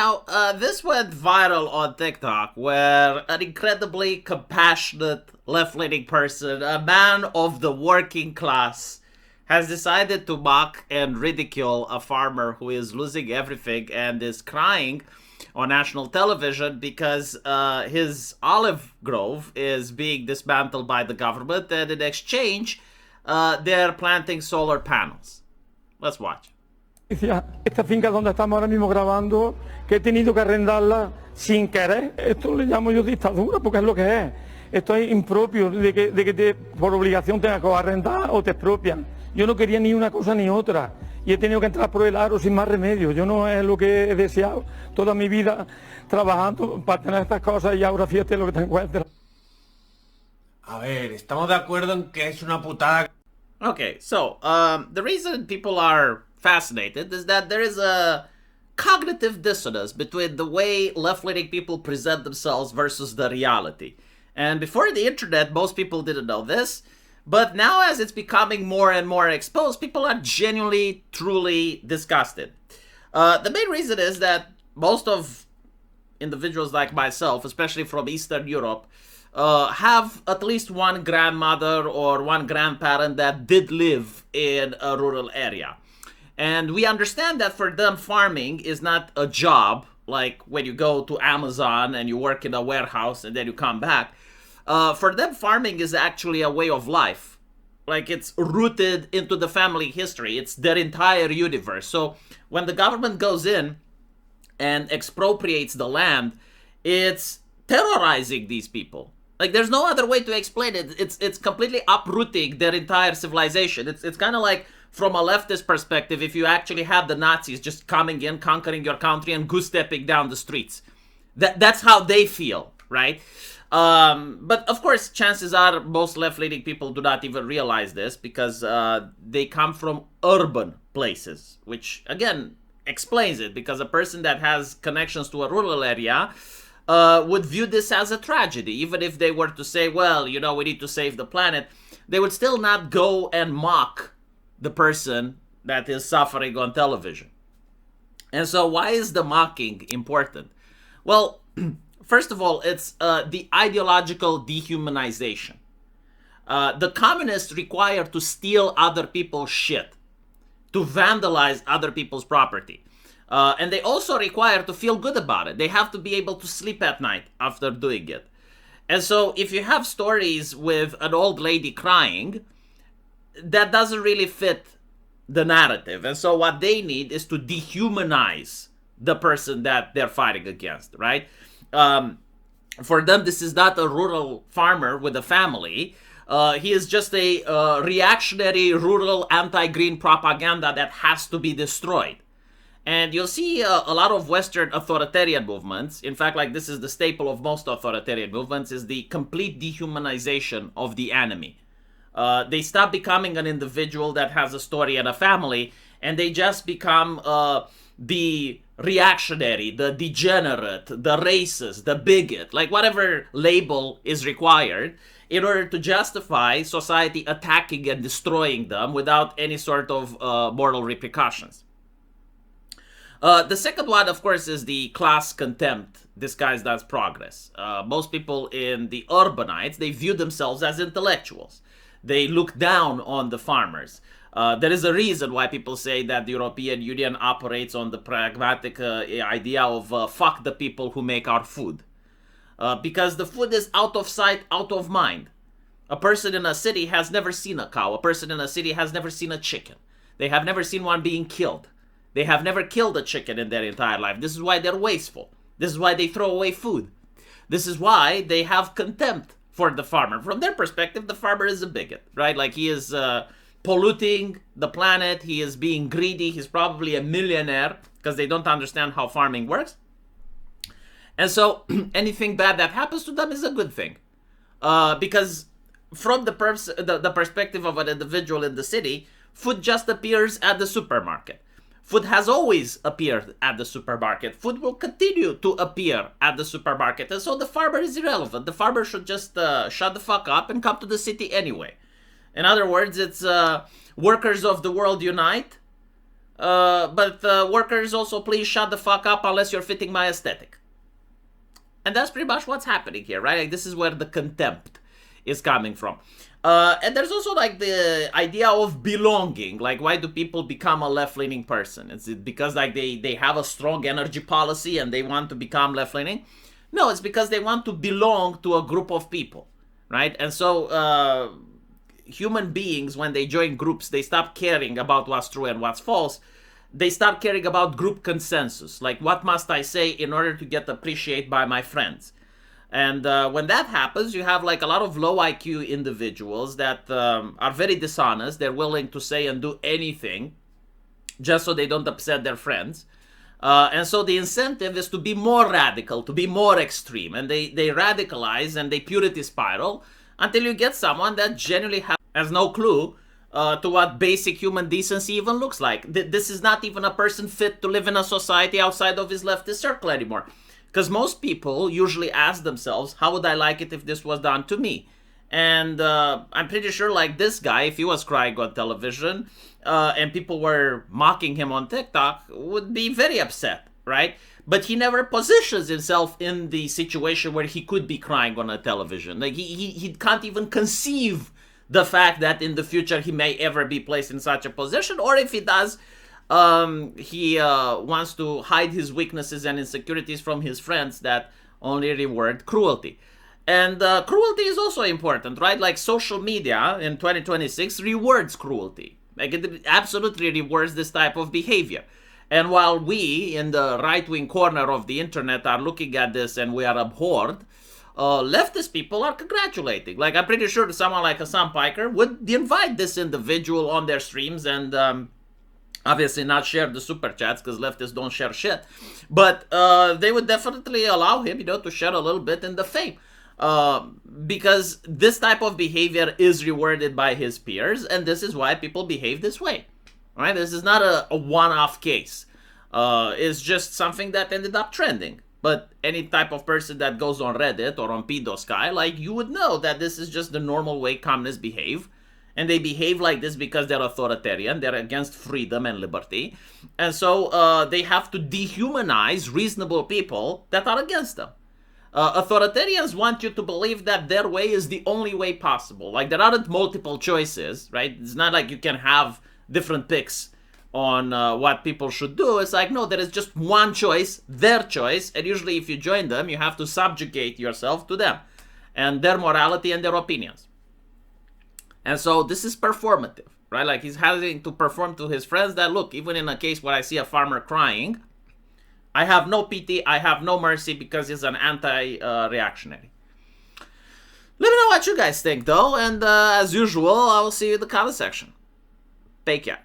Now, this went viral on TikTok, where an incredibly compassionate left-leaning person, a man of the working class, has decided to mock and ridicule a farmer who is losing everything and is crying on national television because his olive grove is being dismantled by the government, and in exchange, they're planting solar panels. Let's watch. Esta finca donde estamos ahora mismo grabando, que he tenido que arrendarla sin querer, esto le llamo yo dictadura porque es lo que es. Esto es impropio de que por obligación tengas que arrendar o te expropian. Yo no quería ni una cosa ni otra y he tenido que entrar por el aro sin más remedio. Yo no es lo que he deseado toda mi vida trabajando para tener estas cosas y ahora fíjate lo que te encuentras. A ver, estamos de acuerdo en que es una putada. Okay, so the reason people are fascinated is that there is a cognitive dissonance between the way left-leaning people present themselves versus the reality. And before the internet, most people didn't know this, but now as it's becoming more and more exposed, people are genuinely, truly disgusted. The main reason is that most of individuals like myself, especially from Eastern Europe, have at least one grandmother or one grandparent that did live in a rural area. And we understand that for them, farming is not a job, like when you go to Amazon and you work in a warehouse and then you come back. For them, farming is actually a way of life. Like, it's rooted into the family history. It's their entire universe. So when the government goes in and expropriates the land, it's terrorizing these people. Like, there's no other way to explain it. It's completely uprooting their entire civilization. It's kind of like, from a leftist perspective, if you actually have the Nazis just coming in, conquering your country, and goose-stepping down the streets. That's how they feel, right? But of course, chances are most left-leaning people do not even realize this because they come from urban places, which, again, explains it, because a person that has connections to a rural area would view this as a tragedy. Even if they were to say, well, you know, we need to save the planet, they would still not go and mock the person that is suffering on television. And so why is the mocking important? Well, first of all, it's the ideological dehumanization. The communists require to steal other people's shit, to vandalize other people's property. And they also require to feel good about it. They have to be able to sleep at night after doing it. And so if you have stories with an old lady crying, that doesn't really fit the narrative. And so what they need is to dehumanize the person that they're fighting against, right? For them, this is not a rural farmer with a family. He is just a reactionary rural anti-green propaganda that has to be destroyed. And you'll see a lot of Western authoritarian movements. In fact, like, this is the staple of most authoritarian movements, is the complete dehumanization of the enemy. They stop becoming an individual that has a story and a family, and they just become the reactionary, the degenerate, the racist, the bigot, like whatever label is required in order to justify society attacking and destroying them without any sort of moral repercussions. The second one, of course, is the class contempt disguised as progress. Most people in the urbanites, they view themselves as intellectuals. They look down on the farmers. There is a reason why people say that the European Union operates on the pragmatic idea of fuck the people who make our food. Because the food is out of sight, out of mind. A person in a city has never seen a cow. A person in a city has never seen a chicken. They have never seen one being killed. They have never killed a chicken in their entire life. This is why they're wasteful. This is why they throw away food. This is why they have contempt for the farmer. From their perspective, the farmer is a bigot, right? Like, he is polluting the planet. He is being greedy. He's probably a millionaire because they don't understand how farming works. And so anything bad that happens to them is a good thing. Because from the perspective of an individual in the city, food just appears at the supermarket. Food has always appeared at the supermarket. Food will continue to appear at the supermarket. And so the farmer is irrelevant. The farmer should just shut the fuck up and come to the city anyway. In other words, it's workers of the world unite. but workers also please shut the fuck up unless you're fitting my aesthetic. And that's pretty much what's happening here, right? Like, this is where the contempt is coming from. And there's also like the idea of belonging. Like, why do people become a left-leaning person? Is it because like they have a strong energy policy and they want to become left-leaning? No, it's because they want to belong to a group of people, right? And so human beings, when they join groups, they stop caring about what's true and what's false. They start caring about group consensus. Like, what must I say in order to get appreciated by my friends? And when that happens, you have like a lot of low IQ individuals that are very dishonest. They're willing to say and do anything just so they don't upset their friends. And so the incentive is to be more radical, to be more extreme. And they radicalize and they purity spiral until you get someone that genuinely has no clue to what basic human decency even looks like. This is not even a person fit to live in a society outside of his leftist circle anymore. Because most people usually ask themselves, how would I like it if this was done to me? And I'm pretty sure like this guy, if he was crying on television and people were mocking him on TikTok, would be very upset, right? But he never positions himself in the situation where he could be crying on a television. Like he can't even conceive the fact that in the future he may ever be placed in such a position, or if he does, he wants to hide his weaknesses and insecurities from his friends that only reward cruelty. And cruelty is also important, right? Like social media in 2026 rewards cruelty. Like it absolutely rewards this type of behavior. And while we in the right-wing corner of the internet are looking at this and we are abhorred, leftist people are congratulating. Like, I'm pretty sure someone like Hassan Piker would invite this individual on their streams and obviously not share the super chats because leftists don't share shit. But they would definitely allow him, to share a little bit in the fame. Because this type of behavior is rewarded by his peers, and this is why people behave this way. Right? This is not a one-off case. It's just something that ended up trending. But any type of person that goes on Reddit or on Pedosky, like, you would know that this is just the normal way communists behave. And they behave like this because they're authoritarian. They're against freedom and liberty. And so they have to dehumanize reasonable people that are against them. Authoritarians want you to believe that their way is the only way possible. Like, there aren't multiple choices, right? It's not like you can have different picks on what people should do. It's like, no, there is just one choice, their choice, and usually if you join them, you have to subjugate yourself to them and their morality and their opinions. And so this is performative, right? Like, he's having to perform to his friends that, look, even in a case where I see a farmer crying, I have no pity, I have no mercy because he's an anti-reactionary. Let me know what you guys think, though, and as usual, I will see you in the comment section. Take care.